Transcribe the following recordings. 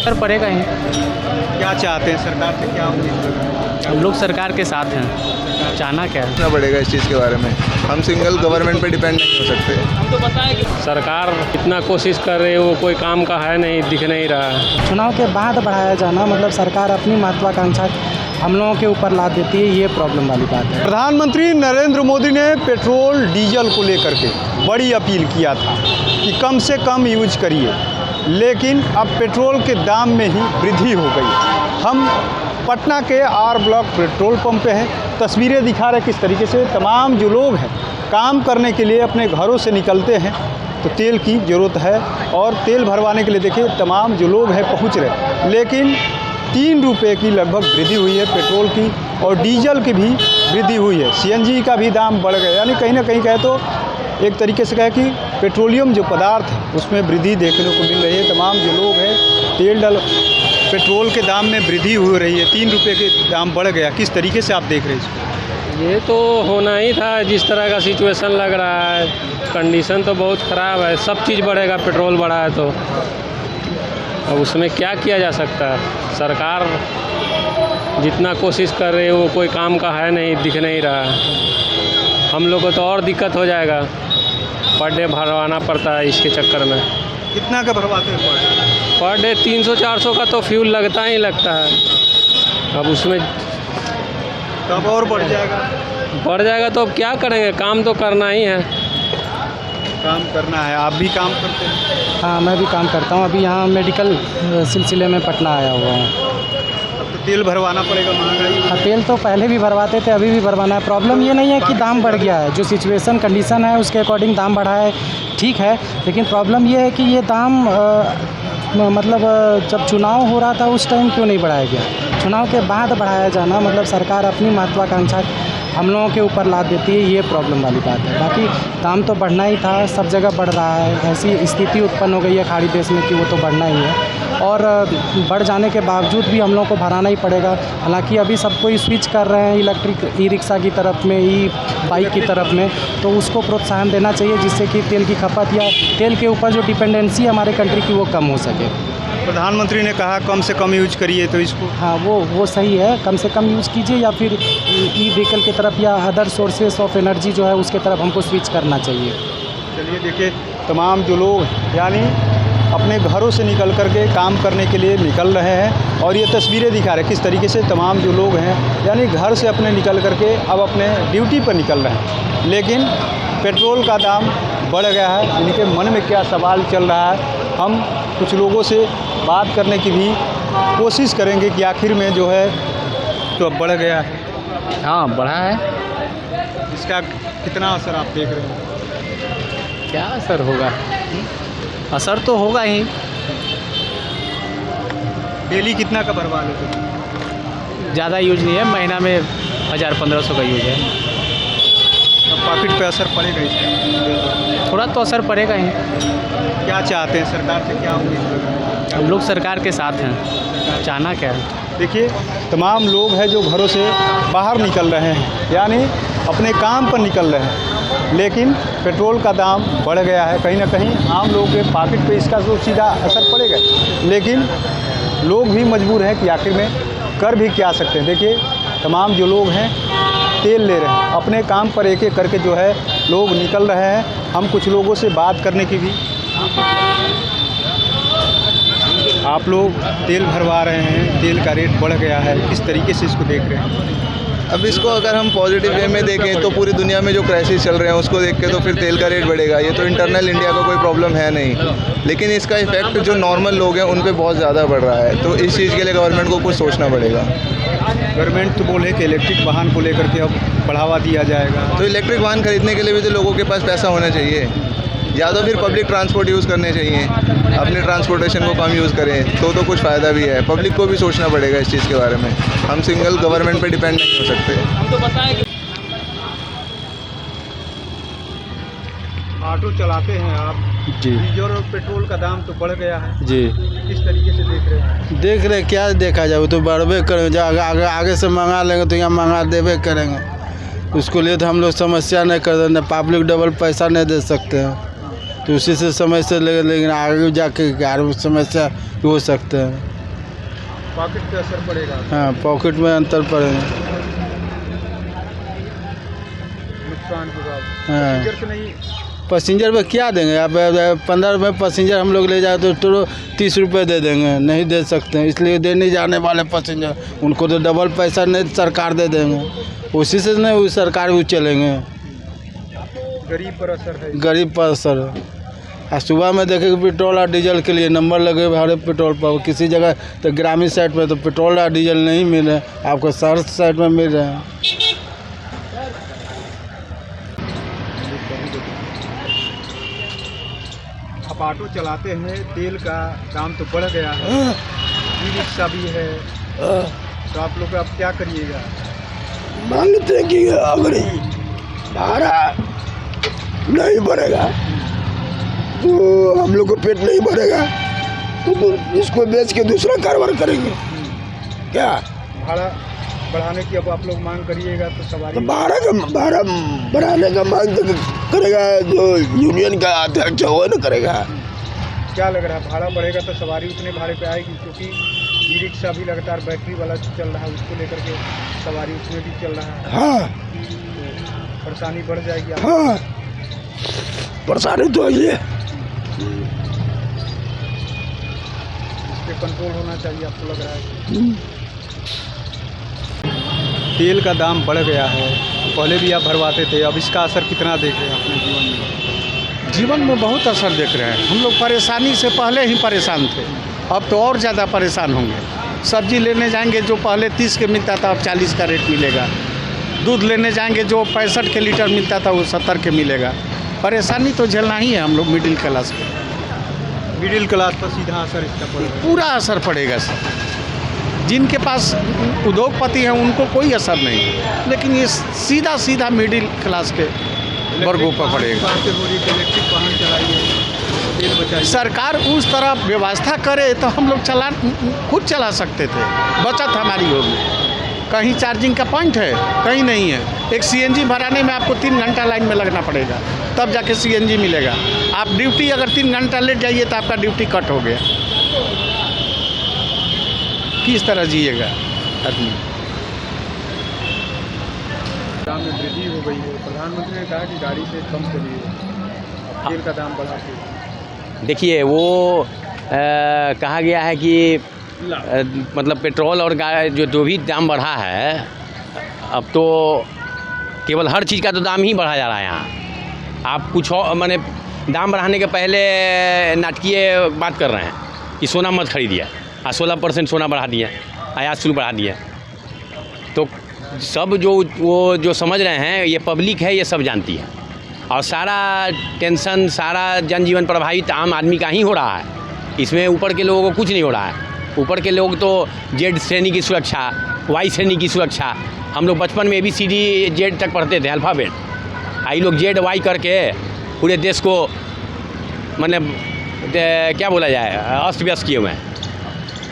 Sir पड़ेगा ही। क्या चाहते हैं सरकार से, क्या उम्मीद? हम लोग सरकार के साथ हैं, चाहना क्या है। सोचना पड़ेगा इस चीज़ के बारे में। हम सिंगल गवर्नमेंट पे डिपेंड नहीं हो सकते। हम तो बताएं कि सरकार इतना कोशिश कर रही है, वो कोई काम का है नहीं, दिख नहीं रहा है। चुनाव के बाद बढ़ाया जाना मतलब सरकार अपनी महत्वाकांक्षा हम लोगों के ऊपर ला देती है, ये प्रॉब्लम वाली बात है। प्रधानमंत्री नरेंद्र मोदी ने पेट्रोल डीजल को लेकर के बड़ी अपील किया था कि कम से कम यूज करिए, लेकिन अब पेट्रोल के दाम में ही वृद्धि हो गई। हम पटना के आर ब्लॉक पेट्रोल पंप पे हैं, तस्वीरें दिखा रहे किस तरीके से तमाम जो लोग हैं काम करने के लिए अपने घरों से निकलते हैं तो तेल की ज़रूरत है, और तेल भरवाने के लिए देखिए तमाम जो लोग हैं पहुंच रहे, लेकिन 3 रुपये की लगभग वृद्धि हुई है पेट्रोल की, और डीजल की भी वृद्धि हुई है। सीएनजी का भी दाम बढ़ गया, यानी कहीं ना कहीं कहे तो एक तरीके से कहे कि पेट्रोलियम जो पदार्थ है उसमें वृद्धि देखने को मिल रही है। तमाम जो लोग हैं पेट्रोल के दाम में वृद्धि हो रही है, 3 रुपये के दाम बढ़ गया। किस तरीके से आप देख रहे हैं इसको? ये तो होना ही था, जिस तरह का सिचुएशन लग रहा है, कंडीशन तो बहुत ख़राब है। सब चीज़ बढ़ेगा, पेट्रोल बढ़ा है तो अब उसमें क्या किया जा सकता है। सरकार जितना कोशिश कर रही है, वो कोई काम का है नहीं, दिख नहीं रहा है। हम लोग को तो और दिक्कत हो जाएगा, पर डे भरवाना पड़ता है इसके चक्कर में। कितना का भरवाते हैं पर डे 300-400 का तो फ्यूल लगता ही लगता है। अब उसमें तब और बढ़ जाएगा तो अब क्या करेंगे, काम तो करना ही है। काम करना है। आप भी काम करते हैं? हाँ, मैं भी काम करता हूँ। अभी यहाँ मेडिकल सिलसिले में पटना आया हुआ हूँ। अब तो तेल भरवाना पड़ेगा, महंगाई। हाँ, तेल तो पहले भी भरवाते थे, अभी भी भरवाना है। प्रॉब्लम ये नहीं है कि दाम बढ़ गया है, जो सिचुएशन कंडीशन है उसके अकॉर्डिंग दाम बढ़ा है, ठीक है। लेकिन प्रॉब्लम ये है कि ये दाम मतलब जब चुनाव हो रहा था उस टाइम क्यों नहीं बढ़ाया गया। चुनाव के बाद बढ़ाया जाना मतलब सरकार अपनी महत्वाकांक्षा हम लोगों के ऊपर ला देती है, ये प्रॉब्लम वाली बात है। बाकी दाम तो बढ़ना ही था, सब जगह बढ़ रहा है। ऐसी स्थिति उत्पन्न हो गई है खाड़ी देश में कि वो तो बढ़ना ही है, और बढ़ जाने के बावजूद भी हम लोगों को भराना ही पड़ेगा। हालांकि अभी सब कोई स्विच कर रहे हैं इलेक्ट्रिक ई-रिक्शा की तरफ में, ई बाइक की तरफ में, तो उसको प्रोत्साहन देना चाहिए जिससे कि तेल की खपत या तेल के ऊपर जो डिपेंडेंसी हमारे कंट्री की वो कम हो सके। प्रधानमंत्री ने कहा कम से कम यूज करिए, तो इसको हाँ, वो सही है, कम से कम यूज़ कीजिए, या फिर ई व्हीकल की तरफ या अदर सोर्सेस ऑफ एनर्जी जो है उसके तरफ हमको स्विच करना चाहिए। चलिए देखिए तमाम जो लोग यानी अपने घरों से निकल करके काम करने के लिए निकल रहे हैं, और ये तस्वीरें दिखा रहे हैं किस तरीके से तमाम जो लोग हैं यानी घर से अपने निकल करके अब अपने ड्यूटी पर निकल रहे हैं, लेकिन पेट्रोल का दाम बढ़ गया है। इनके मन में क्या सवाल चल रहा है, हम कुछ लोगों से बात करने की भी कोशिश करेंगे कि आखिर में जो है तो अब बढ़ गया है। हाँ बढ़ा है। इसका कितना असर आप देख रहे हैं? क्या असर होगा? असर तो होगा ही। डेली कितना का भरवा लेते? ज़्यादा यूज नहीं है, महीना में 1000-1500 का यूज है। अब पॉकेट पे असर पड़ेगा इसका? थोड़ा तो असर पड़ेगा ही। क्या चाहते हैं सरकार से, क्या उम्मीद? हम लोग सरकार के साथ हैं, चाहना क्या है। देखिए तमाम लोग हैं जो घरों से बाहर निकल रहे हैं, यानी अपने काम पर निकल रहे हैं, लेकिन पेट्रोल का दाम बढ़ गया है। कहीं ना कहीं आम लोगों के पॉकेट पे इसका तो सीधा असर पड़ेगा, लेकिन लोग भी मजबूर हैं कि आखिर में कर भी क्या सकते हैं। देखिए तमाम जो लोग हैं तेल ले रहे हैं, अपने काम पर एक एक करके जो है लोग निकल रहे हैं। हम कुछ लोगों से बात करने की भी, आप लोग तेल भरवा रहे हैं, तेल का रेट बढ़ गया है, किस तरीके से इसको देख रहे हैं? अब इसको अगर हम पॉजिटिव वे में देखें तो पूरी दुनिया में जो क्राइसिस चल रहे हैं उसको देख के तो फिर तेल का रेट बढ़ेगा। ये तो इंटरनल इंडिया का कोई प्रॉब्लम है नहीं, लेकिन इसका इफेक्ट जो नॉर्मल लोग हैं उन पे बहुत ज़्यादा बढ़ रहा है। तो इस चीज़ के लिए गवर्नमेंट को कुछ सोचना पड़ेगा। गवर्नमेंट तो बोले कि इलेक्ट्रिक वाहन को लेकर के अब बढ़ावा दिया जाएगा, तो इलेक्ट्रिक वाहन खरीदने के लिए भी तो लोगों के पास पैसा होना चाहिए, या तो फिर पब्लिक ट्रांसपोर्ट यूज़ करने चाहिए, अपने ट्रांसपोर्टेशन को कम यूज़ करें तो कुछ फ़ायदा भी है। पब्लिक को भी सोचना पड़ेगा इस चीज़ के बारे में। हम सिंगल गवर्नमेंट पे डिपेंड नहीं हो सकते। हम तो बताएं कि ऑटो चलाते हैं आप जी डीजल और पेट्रोल का दाम तो बढ़ गया है, जी किस तरीके से देख रहे हैं? देख रहे क्या देखा जाए, वो तो बढ़बे करेंगे। जो आगे से मंगा लेंगे तो यहाँ मंगा देवे करेंगे, उसको लिए तो हम लोग समस्या नहीं कर दें, पब्लिक डबल पैसा नहीं दे सकते हैं। तो उसी से समस्या लगे, लेकिन आगे जाके और समस्या हो सकता है। पॉकेट पे असर पड़ेगा, हाँ, पॉकेट में अंतर पड़ेगा। नुकसान होगा। हाँ। पैसेंजर से नहीं, पैसेंजर में क्या देंगे आप? 15 रुपये पैसेंजर हम लोग ले जाए तो 30 रुपये दे देंगे, नहीं दे सकते हैं, इसलिए देने जाने वाले पैसेंजर उनको तो डबल पैसा नहीं सरकार दे देंगे, उसी से नहीं वो सरकार वो चलेंगे। गरीब पर असर है। गरीब पर असर है। और सुबह में देखेंगे पेट्रोल और डीजल के लिए नंबर लगे हर एक पेट्रोल पंप, किसी जगह तो ग्रामीण साइड में तो पेट्रोल और डीजल नहीं मिल रहे, आपको शहर साइड में मिल रहे हैं। आप ऑटो चलाते हैं, तेल का दाम तो बढ़ गया है, ई रिक्शा भी है, तो आप लोग अब क्या करिएगा? मांगते हैं कि अगर भाड़ा नहीं बढ़ेगा तो हम लोग को पेट नहीं भरेगा, तो इसको बेच के दूसरा कारोबार करेंगे क्या? भाड़ा बढ़ाने की अब आप लोग मांग करिएगा तो तो सवारी भाड़ा बढ़ाने का मांग तो करेगा जो यूनियन का अध्यक्ष है, वो न करेगा। क्या लग रहा है? भाड़ा बढ़ेगा तो सवारी उतने भाड़े पे आएगी, क्योंकि ई रिक्शा भी लगातार बैटरी वाला चल रहा है, उसको लेकर के सवारी उसमें भी चल रहा है, हाँ तो परेशानी बढ़ जाएगी। हाँ, परेशानी तो ये इस पे कंट्रोल होना चाहिए, आपको लग रहा है? तेल का दाम बढ़ गया है, पहले भी आप भरवाते थे, अब इसका असर कितना देख रहे हैं अपने जीवन में? जीवन में बहुत असर देख रहे हैं। हम लोग परेशानी से पहले ही परेशान थे, अब तो और ज़्यादा परेशान होंगे। सब्जी लेने जाएंगे जो पहले 30 के मिलता था अब 40 का रेट मिलेगा। दूध लेने जाएंगे जो 65 के लीटर मिलता था वो 70 के मिलेगा। परेशानी तो झेलना ही है हम लोग मिडिल क्लास पे। मिडिल क्लास पर सीधा असर इसका पड़ेगा। पूरा असर पड़ेगा सर। जिनके पास उद्योगपति हैं उनको कोई असर नहीं, लेकिन ये सीधा सीधा मिडिल क्लास के वर्गों पर पड़ेगा। इलेक्ट्रिक वाहन चलाइए, तेल बचाइए। सरकार उस तरह व्यवस्था करे तो हम लोग खुद चला सकते थे, बचत हमारी होगी। कहीं चार्जिंग का पॉइंट है, कहीं नहीं है। एक सीएनजी भराने में आपको 3 घंटा लाइन में लगना पड़ेगा, तब जाके सीएनजी मिलेगा। आप ड्यूटी अगर 3 घंटा लेट जाइए तो आपका ड्यूटी कट हो गया। किस तरह जिएगा आदमी? दाम में वृद्धि हो गई है, प्रधानमंत्री ने कहा कि गाड़ी से कम चलिए, अब तेल का दाम बढ़ा के। देखिए वो कहा गया है कि मतलब पेट्रोल और जो भी दाम बढ़ा है, अब तो केवल हर चीज़ का तो दाम ही बढ़ा जा रहा है यहाँ। आप कुछ और माने दाम बढ़ाने के पहले नाटकीय बात कर रहे हैं कि सोना मत खरीदिए, 16% सोना बढ़ा दिया, आयात शुल्क बढ़ा दिया। तो सब जो समझ रहे हैं, ये पब्लिक है, ये सब जानती है। और सारा टेंशन, सारा जनजीवन प्रभावित आम आदमी का ही हो रहा है। इसमें ऊपर के लोगों को कुछ नहीं हो रहा है। ऊपर के लोग तो जेड श्रेणी की सुरक्षा, वाई श्रेणी की सुरक्षा, हम लोग बचपन में ABCD जेड तक पढ़ते थे अल्फ़ाबेट, आई लोग जेड वाई करके पूरे देश को मतलब क्या बोला जाए अस्त व्यस्त किए हुए हैं।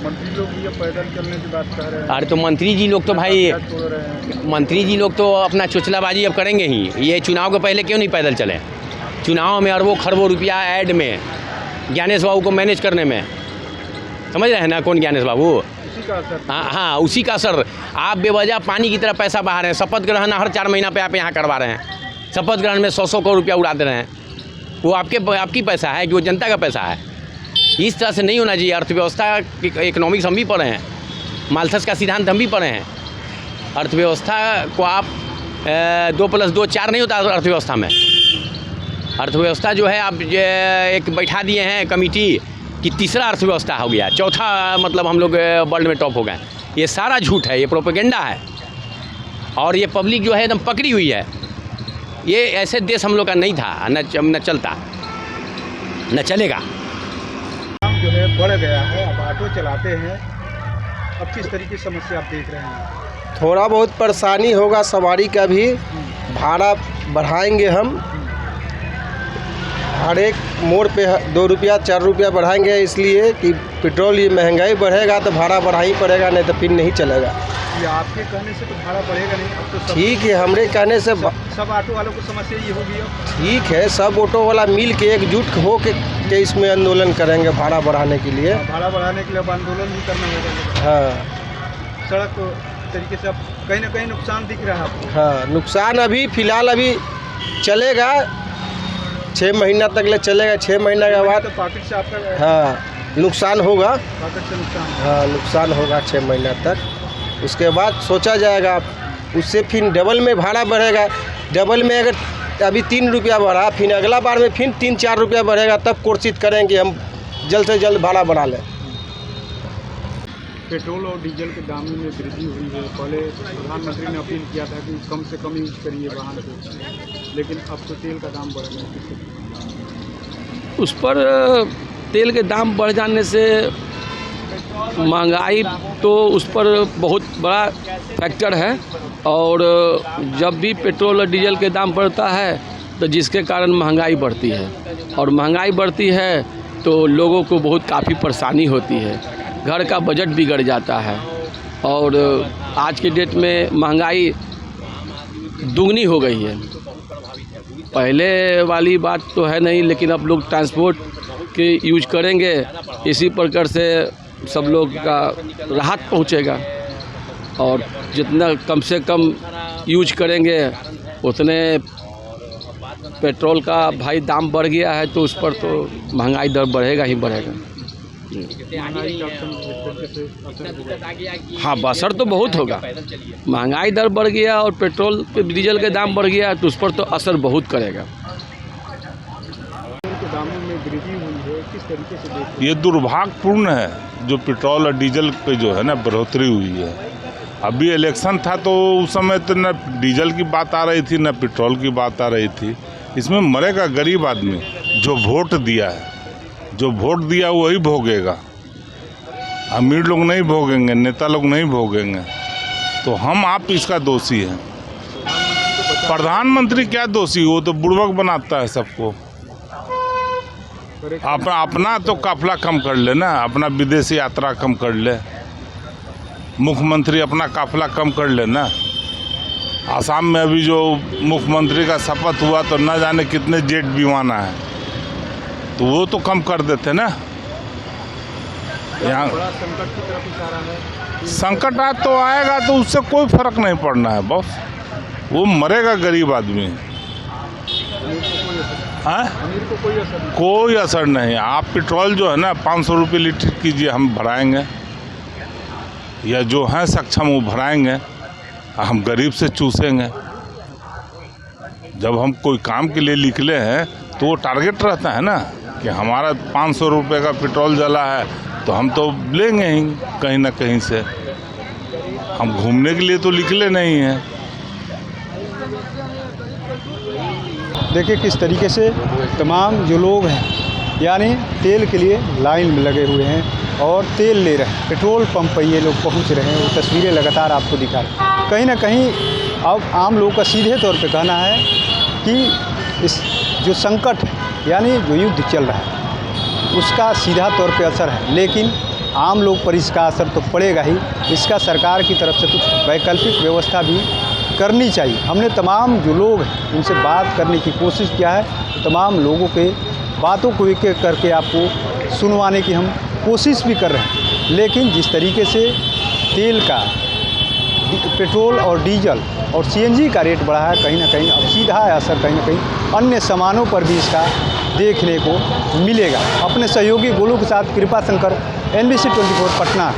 मंत्री लोग भी अब पैदल चलने की बात कर रहे हैं। अरे तो मंत्री जी लोग तो भाई, छोड़ रहे हैं। मंत्री जी लोग तो अपना चुचलाबाजी अब करेंगे ही। ये चुनाव के पहले क्यों नहीं पैदल चले? चुनाव में अरबों खरबों रुपया ऐड में, ज्ञानेश बाबू को मैनेज करने में, समझ रहे हैं ना कौन ज्ञानेश बाबू? उसी का असर। हाँ, उसी का असर। आप बेवजह पानी की तरह पैसा बहा रहे हैं। शपथ ग्रहण हर 4 महीना पे आप यहाँ करवा रहे हैं। शपथ ग्रहण में 100 करोड़ रुपया उड़ा दे रहे हैं। वो आपकी पैसा है कि वो जनता का पैसा है? इस तरह से नहीं होना चाहिए। अर्थव्यवस्था इकोनॉमिक्स हम भी पढ़े हैं, माल्थस का सिद्धांत हम भी पढ़े हैं। अर्थव्यवस्था को आप 2 + 2 4 नहीं होता अर्थव्यवस्था में। अर्थव्यवस्था जो है आप एक बैठा दिए हैं कमेटी कि तीसरा अर्थव्यवस्था हो गया, चौथा मतलब हम लोग वर्ल्ड में टॉप हो गए। ये सारा झूठ है, ये प्रोपेगेंडा है। और ये पब्लिक जो है एकदम पकड़ी हुई है। ये ऐसे देश हम लोग का नहीं था, न चलता न चलेगा। दाम जो है बढ़ गया है, अब ऑटो चलाते हैं, अब किस तरीके की समस्या आप देख रहे हैं? थोड़ा बहुत परेशानी होगा सवारी का भी, भाड़ा बढ़ाएंगे हम, हर एक मोड़ पे 2 रुपया 4 रुपया बढ़ाएंगे, इसलिए कि पेट्रोल ये महंगाई बढ़ेगा तो भाड़ा बढ़ा ही पड़ेगा, नहीं तो फिर नहीं चलेगा। ये आपके कहने से तो भाड़ा बढ़ेगा नहीं, अब तो ठीक है, हमरे कहने से सब ऑटो वालों को समस्या ये होगी। अब ठीक है, सब ऑटो वाला मिल के एकजुट हो के इसमें आंदोलन करेंगे भाड़ा बढ़ाने के लिए। भाड़ा बढ़ाने के लिए अब आंदोलन भी करना होगा। हाँ, सड़क तरीके से अब कहीं ना कहीं नुकसान दिख रहा है आपको। हाँ, नुकसान अभी फ़िलहाल अभी चलेगा, 6 महीना तक ले चलेगा। 6 महीना के बाद तो पॉकेट से आपका हाँ नुकसान होगा। पॉकेट से नुकसान। हाँ, नुकसान होगा 6 महीना तक। उसके बाद सोचा जाएगा, उससे फिर डबल में भाड़ा बढ़ेगा। डबल में अगर अभी 3 रुपया बढ़ा, फिर अगला बार में फिर 3-4 रुपया बढ़ेगा, तब कोशिश करेंगे हम जल्द से जल्द भाड़ा बढ़ा लें। पेट्रोल और डीजल के दाम में वृद्धि हुई है। पहले प्रधानमंत्री ने अपील किया था कि कम से कम यूज करिए वाहन को, लेकिन अब तो तेल का दाम बढ़ गया। उस पर तेल के दाम बढ़ जाने से महंगाई तो उस पर बहुत बड़ा फैक्टर है। और जब भी पेट्रोल और डीजल के दाम बढ़ता है तो जिसके कारण महंगाई बढ़ती है, और महंगाई बढ़ती है तो लोगों को बहुत काफ़ी परेशानी होती है, घर का बजट बिगड़ जाता है। और आज के डेट में महंगाई दुगनी हो गई है। पहले वाली बात तो है नहीं, लेकिन अब लोग ट्रांसपोर्ट के यूज करेंगे, इसी प्रकार से सब लोग का राहत पहुंचेगा। और जितना कम से कम यूज करेंगे उतने पेट्रोल का भाई दाम बढ़ गया है, तो उस पर तो महंगाई दर बढ़ेगा ही बढ़ेगा। हाँ, असर तो बहुत होगा। महंगाई दर बढ़ गया और पेट्रोल के डीजल के दाम बढ़ गया तो उस पर तो असर बहुत करेगा। दामों में वृद्धि हुई है, किस तरीके से देखते हैं? ये दुर्भाग्यपूर्ण है जो पेट्रोल और डीजल पे जो है ना बढ़ोतरी हुई है। अभी इलेक्शन था तो उस समय तो न डीजल की बात आ रही थी न पेट्रोल की बात आ रही थी। इसमें मरेगा गरीब आदमी जो वोट दिया है। जो वोट दिया वही भोगेगा, अमीर लोग नहीं भोगेंगे, नेता लोग नहीं भोगेंगे। तो हम आप इसका दोषी हैं। प्रधानमंत्री क्या दोषी, वो तो बुड़बक बनाता है सबको। अपना तो काफिला कम कर ले ना, अपना विदेशी यात्रा कम कर ले। मुख्यमंत्री अपना काफिला कम कर ले ना। आसाम में अभी जो मुख्यमंत्री का शपथ हुआ तो न जाने कितने जेट विमान है, तो वो तो कम कर देते ना। यहाँ संकट आ तो आएगा तो उससे कोई फर्क नहीं पड़ना है बॉस, वो मरेगा गरीब आदमी। कोई असर नहीं। आप पेट्रोल जो है ना 500 रुपये लीटर कीजिए, हम भराएंगे, या जो हैं सक्षम वो भराएंगे, हम गरीब से चूसेंगे। जब हम कोई काम के लिए निकले हैं तो वो टारगेट रहता है ना कि हमारा 500 रुपये का पेट्रोल जला है तो हम तो लेंगे ही कहीं ना कहीं से। हम घूमने के लिए तो निकले नहीं हैं। देखिए किस तरीके से तमाम जो लोग हैं यानी तेल के लिए लाइन में लगे हुए हैं और तेल ले रहे हैं। पेट्रोल पंप पर ये लोग पहुंच रहे हैं। वो तस्वीरें लगातार आपको दिखा रहे हैं। कहीं ना कहीं अब आम लोगों का सीधे तौर पे कहना है कि इस जो संकट है यानी जो युद्ध चल रहा है उसका सीधा तौर पे असर है, लेकिन आम लोग पर इसका असर तो पड़ेगा ही। इसका सरकार की तरफ से कुछ वैकल्पिक व्यवस्था भी करनी चाहिए। हमने तमाम जो लोग हैं उनसे बात करने की कोशिश किया है, तो तमाम लोगों के बातों को एक एक करके आपको सुनवाने की हम कोशिश भी कर रहे हैं। लेकिन जिस तरीके से तेल का, पेट्रोल और डीजल और सीएनजी का रेट बढ़ा है, कहीं ना कहीं अब सीधा असर कहीं ना कहीं अन्य सामानों पर भी इसका देखने को मिलेगा। अपने सहयोगी गोलू के साथ कृपा शंकर, NBC 24 पटना।